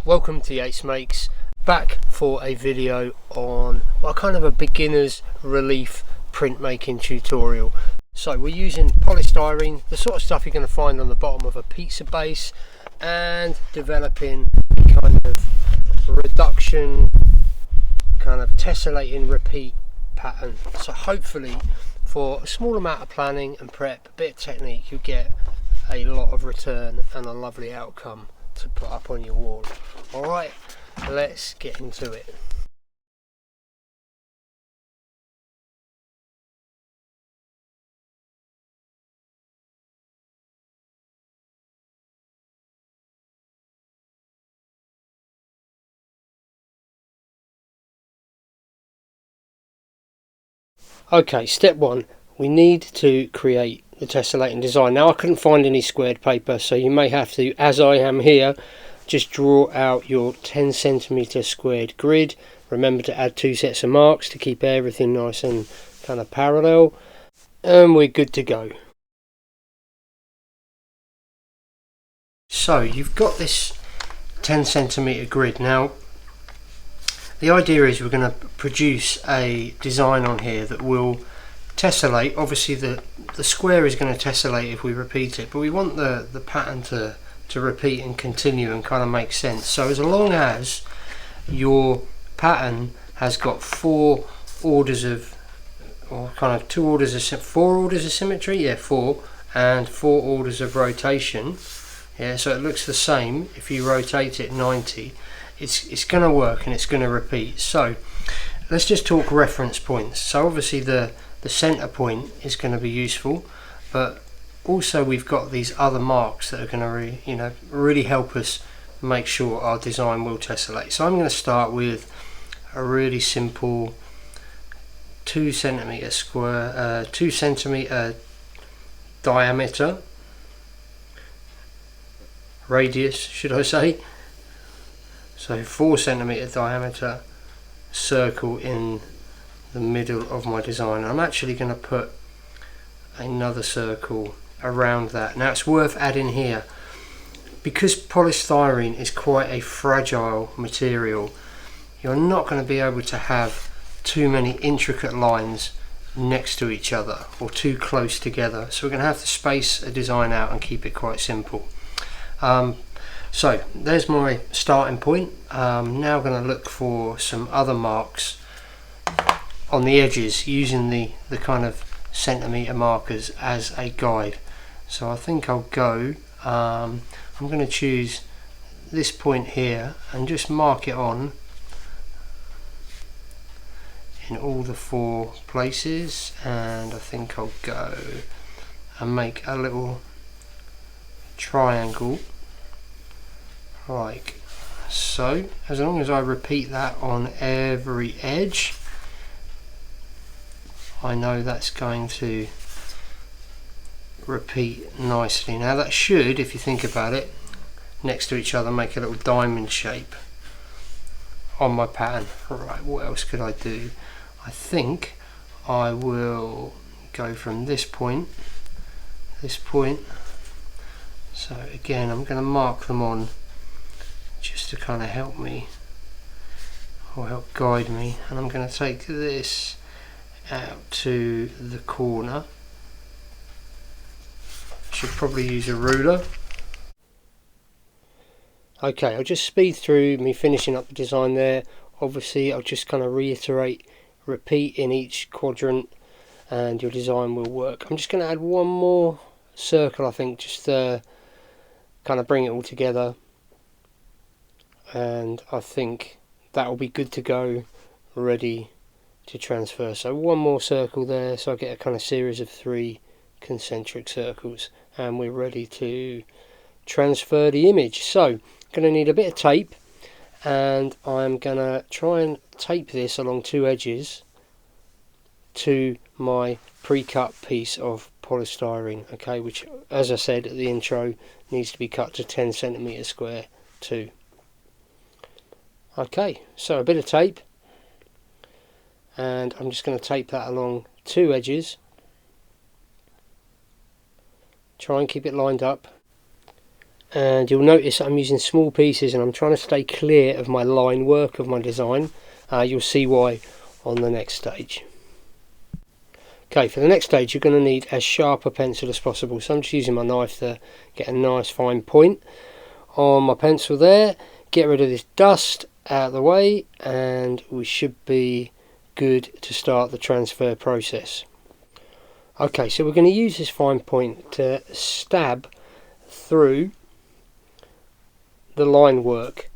welcome to Yates Makes, back for a video on kind of a beginner's relief printmaking tutorial. So we're using polystyrene, the sort of stuff you're going to find on the bottom of a pizza base, and developing a kind of reduction, kind of tessellating repeat pattern. So hopefully for a small amount of planning and prep, a bit of technique, you get a lot of return and a lovely outcome to put up on your wall. Alright, let's get into it. Okay, step one, we need to create the tessellating design. Now I couldn't find any squared paper, so you may have to, as I am here, just draw out your 10cm squared grid. Remember to add 2 sets of marks to keep everything nice and kind of parallel, and we're good to go. So you've got this 10cm grid. Now the idea is we're going to produce a design on here that will tessellate. Obviously the square is going to tessellate if we repeat it, but we want the pattern to repeat and continue and kind of make sense. So as long as your pattern has got 4 orders of, or kind of 4 orders of symmetry, yeah, 4, and 4 orders of rotation, yeah, so it looks the same if you rotate it 90, it's going to work and it's going to repeat. So let's just talk reference points. So obviously the center point is going to be useful, but also we've got these other marks that are going to really help us make sure our design will tessellate. So I'm going to start with a really simple 2 centimeter square, 2 centimeter diameter, radius should I say, so 4 centimeter diameter circle in the middle of my design. I'm actually going to put another circle around that. Now it's worth adding here, because polystyrene is quite a fragile material, you're not going to be able to have too many intricate lines next to each other or too close together, so we're going to have to space a design out and keep it quite simple. So there's my starting point. Now I'm going to look for some other marks on the edges using the kind of centimeter markers as a guide. So I think I'll go, I'm going to choose this point here and just mark it on in all the 4 places, and I think I'll go and make a little triangle like so. As long as I repeat that on every edge, I know that's going to repeat nicely. Now that should, if you think about it, next to each other make a little diamond shape on my pattern. Right, what else could I do? I think I will go from this point, so again I'm going to mark them on just to kind of help me, or help guide me, and I'm going to take this out to the corner. Should probably use a ruler. Okay, I'll just speed through me finishing up the design there. Obviously I'll just kind of reiterate, repeat in each quadrant, and your design will work. I'm just going to add one more circle, I think, just to kind of bring it all together, and I think that will be good to go, ready to transfer. So one more circle there, so I get a kind of series of 3 concentric circles, and we're ready to transfer the image. So going to need a bit of tape, and I'm going to try and tape this along 2 edges to my pre-cut piece of polystyrene, okay, which, as I said at the intro, needs to be cut to 10 centimeters square too. Okay, so a bit of tape, and I'm just going to tape that along 2 edges. Try and keep it lined up, and you'll notice I'm using small pieces and I'm trying to stay clear of my line work of my design. You'll see why on the next stage. Okay, for the next stage you're going to need as sharp a pencil as possible, so I'm just using my knife to get a nice fine point on my pencil there. Get rid of this dust out of the way and we should be good to start the transfer process. Okay, so we're going to use this fine point to stab through the line work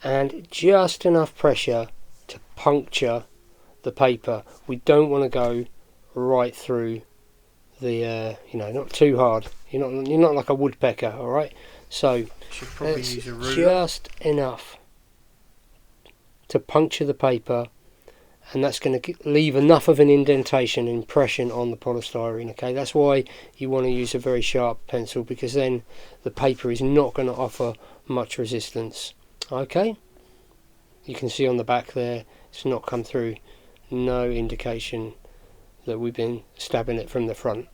and just enough pressure to puncture the paper. We don't want to go right through the not too hard. You're not like a woodpecker, all right? So should probably use a ruler. Just enough to puncture the paper, and that's going to leave enough of an indentation impression on the polystyrene. Okay, that's why you want to use a very sharp pencil, because then the paper is not going to offer much resistance. Okay, you can see on the back there it's not come through, no indication that we've been stabbing it from the front.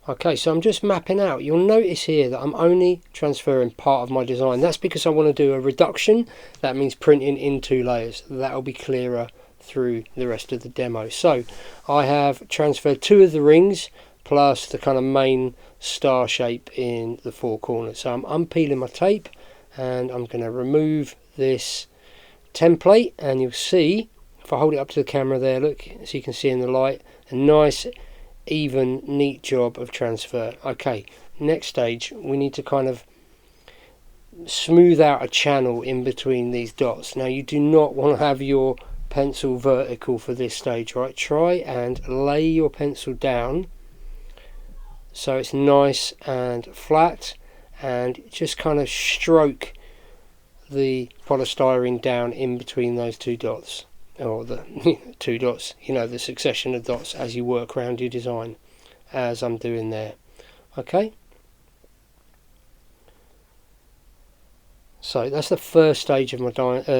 Okay, so I'm just mapping out. You'll notice here that I'm only transferring part of my design. That's because I want to do a reduction. That means printing in 2 layers. That'll be clearer through the rest of the demo. So I have transferred 2 of the rings plus the kind of main star shape in the 4 corners. So I'm unpeeling my tape and I'm going to remove this template, and you'll see, if I hold it up to the camera there, look, as you can see in the light, a nice even neat job of transfer. Okay, next stage we need to kind of smooth out a channel in between these dots. Now you do not want to have your pencil vertical for this stage, right? Try and lay your pencil down so it's nice and flat, and just kind of stroke the polystyrene down in between those 2 dots. Or the 2 dots, the succession of dots as you work around your design, as I'm doing there. Okay, so that's the first stage of my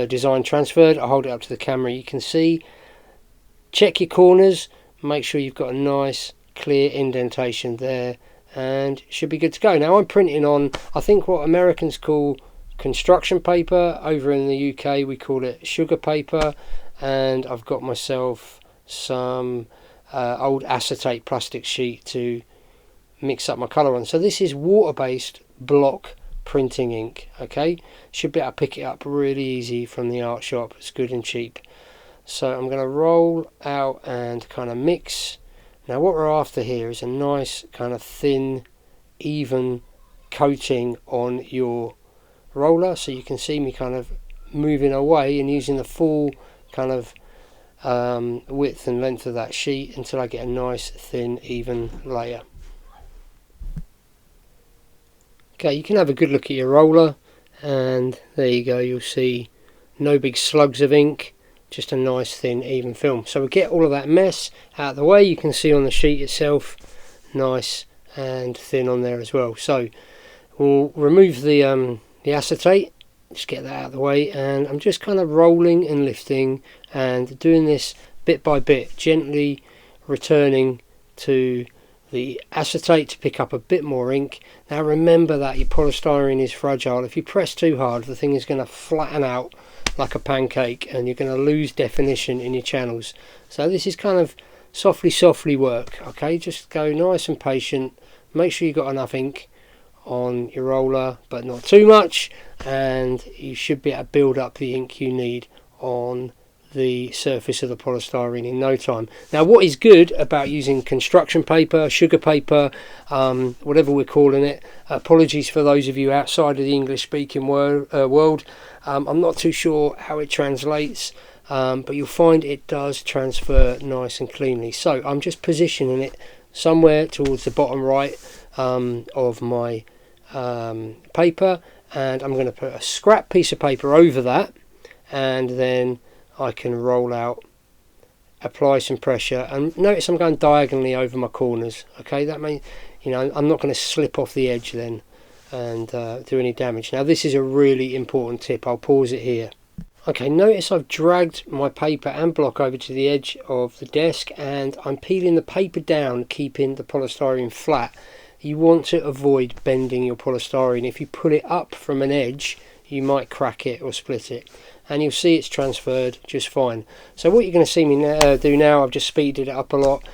design transferred. I hold it up to the camera, you can see. Check your corners, make sure you've got a nice clear indentation there, and should be good to go. Now I'm printing on, I think, what Americans call construction paper. Over in the UK we call it sugar paper, and I've got myself some old acetate plastic sheet to mix up my colour on. So this is water-based block printing ink. Okay, should be able to pick it up really easy from the art shop. It's good and cheap. So I'm going to roll out and kind of mix. Now what we're after here is a nice kind of thin, even coating on your roller. So you can see me kind of moving away and using the full kind of width and length of that sheet until I get a nice thin even layer. Okay, you can have a good look at your roller, and there you go, you'll see no big slugs of ink, just a nice thin even film. So we get all of that mess out of the way. You can see on the sheet itself, nice and thin on there as well. So we'll remove the acetate, just get that out of the way, and I'm just kind of rolling and lifting and doing this bit by bit, gently returning to the acetate to pick up a bit more ink. Now remember that your polystyrene is fragile. If you press too hard, the thing is going to flatten out like a pancake and you're going to lose definition in your channels. So this is kind of softly work. Okay, just go nice and patient, make sure you've got enough ink on your roller but not too much, and you should be able to build up the ink you need on the surface of the polystyrene in no time. Now what is good about using construction paper, sugar paper, whatever we're calling it, apologies for those of you outside of the English speaking world, I'm not too sure how it translates, but you'll find it does transfer nice and cleanly. So I'm just positioning it somewhere towards the bottom right of my paper, and I'm going to put a scrap piece of paper over that, and then I can roll out, apply some pressure, and notice I'm going diagonally over my corners. Okay, that means, I'm not going to slip off the edge then and do any damage. Now this is a really important tip. I'll pause it here. Okay, notice I've dragged my paper and block over to the edge of the desk, and I'm peeling the paper down, keeping the polystyrene flat. you want to avoid bending your polystyrene. If you pull it up from an edge, you might crack it or split it, and you'll see it's transferred just fine. So what you're going to see me do now, I've just speeded it up a lot,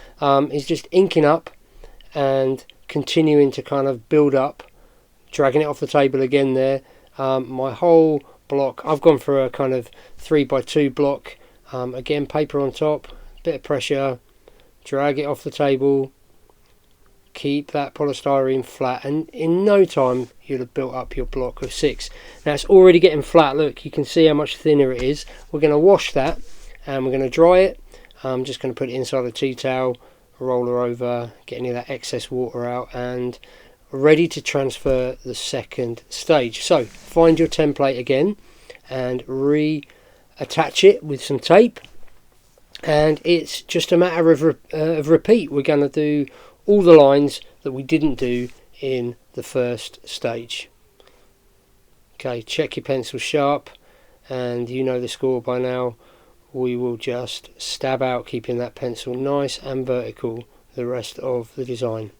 is just inking up and continuing to kind of build up, dragging it off the table again there. My whole block, I've gone for a kind of 3x2 block, again paper on top, bit of pressure, drag it off the table, keep that polystyrene flat, and in no time you'll have built up your block of 6. Now it's already getting flat, look, you can see how much thinner it is. We're going to wash that and we're going to dry it. I'm just going to put it inside a tea towel, roll her over, get any of that excess water out, and ready to transfer the second stage. So find your template again and reattach it with some tape, and it's just a matter of repeat. We're going to do all the lines that we didn't do in the first stage. Okay, check your pencil sharp, and you know the score by now. We will just stab out, keeping that pencil nice and vertical the rest of the design.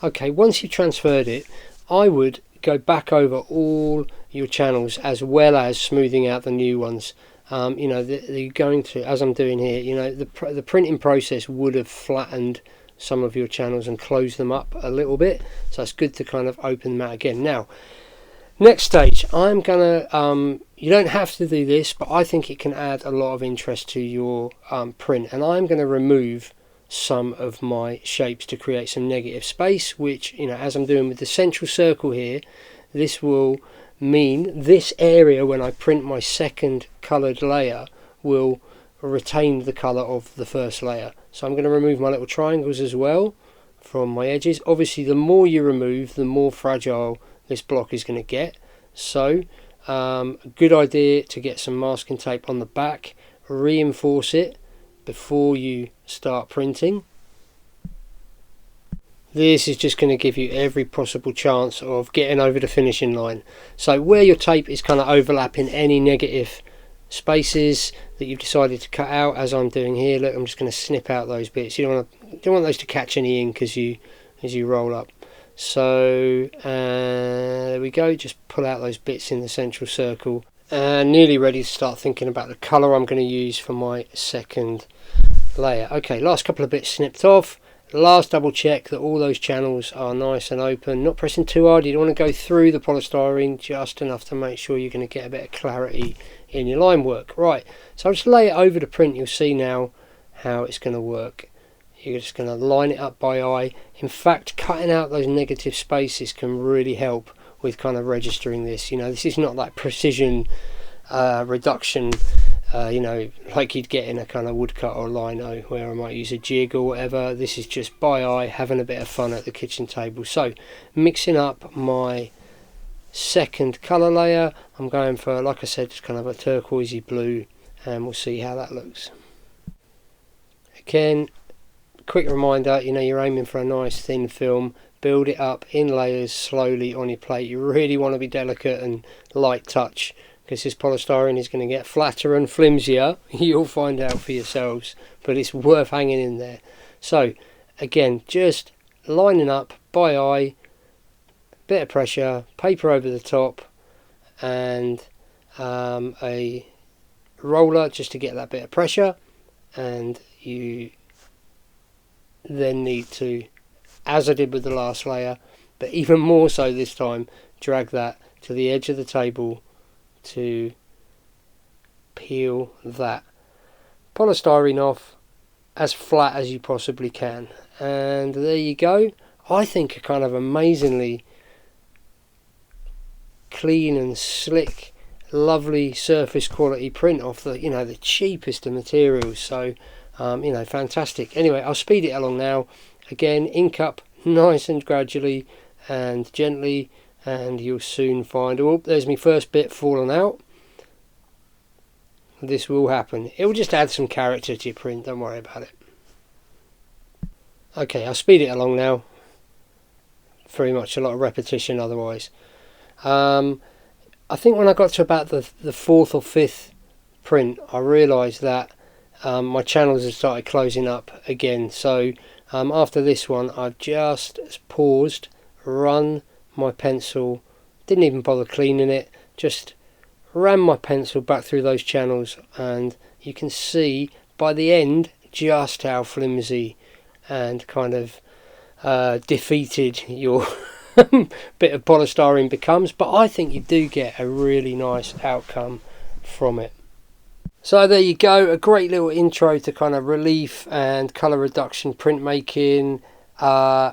Okay, once you've transferred it, I would go back over all your channels as well as smoothing out the new ones. You know, you're going to, as I'm doing here, you know, the printing process would have flattened some of your channels and closed them up a little bit, so it's good to kind of open them out again. Now, next stage, I'm gonna, you don't have to do this, but I think it can add a lot of interest to your print, and I'm going to remove some of my shapes to create some negative space, which, you know, as I'm doing with the central circle here, this will mean this area, when I print my second coloured layer, will retain the colour of the first layer. So I'm going to remove my little triangles as well from my edges. Obviously the more you remove, the more fragile this block is going to get, so a good idea to get some masking tape on the back, reinforce it before you start printing. This is just going to give you every possible chance of getting over the finishing line. So where your tape is kind of overlapping any negative spaces that you've decided to cut out, as I'm doing here, look, I'm just going to snip out those bits. You don't want those to catch any ink as you roll up. So there we go, just pull out those bits in the central circle, and nearly ready to start thinking about the colour I'm going to use for my second layer. Okay, last couple of bits snipped off. Last double check that all those channels are nice and open, not pressing too hard. You don't want to go through the polystyrene, just enough to make sure you're going to get a bit of clarity in your line work. Right, so I'll just lay it over the print. You'll see now how it's going to work. You're just going to line it up by eye. In fact, cutting out those negative spaces can really help with kind of registering this. You know, this is not like precision reduction, you know, like you'd get in a kind of woodcut or lino, where I might use a jig or whatever. This is just by eye, having a bit of fun at the kitchen table. So mixing up my second colour layer, I'm going for, like I said, just kind of a turquoisey blue, and we'll see how that looks. Again, quick reminder, you know, you're aiming for a nice thin film. Build it up in layers slowly on your plate. You really want to be delicate and light touch, because this polystyrene is going to get flatter and flimsier. You'll find out for yourselves, but it's worth hanging in there. So again, just lining up by eye, bit of pressure, paper over the top, and a roller just to get that bit of pressure. And you then need to, as I did with the last layer, but even more so this time, drag that to the edge of the table to peel that polystyrene off as flat as you possibly can. And there you go. I think a kind of amazingly clean and slick, lovely surface quality print off the, you know, the cheapest of materials. So you know, fantastic. Anyway, I'll speed it along now. Again, ink up nice and gradually and gently, and you'll soon find, oh, there's my first bit fallen out. This will happen. It will just add some character to your print, don't worry about it. Okay, I'll speed it along now. Very much a lot of repetition otherwise. I think when I got to about the fourth or fifth print, I realised that my channels have started closing up again. So after this one, I've just paused, run my pencil, didn't even bother cleaning it, just ran my pencil back through those channels, and you can see by the end just how flimsy and kind of defeated your bit of polystyrene becomes. But I think you do get a really nice outcome from it. So there you go, a great little intro to kind of relief and colour reduction printmaking.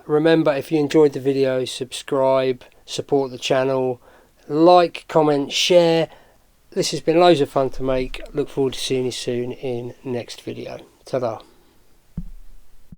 Remember, if you enjoyed the video, subscribe, support the channel, like, comment, share. This has been loads of fun to make. Look forward to seeing you soon in next video. Ta-da.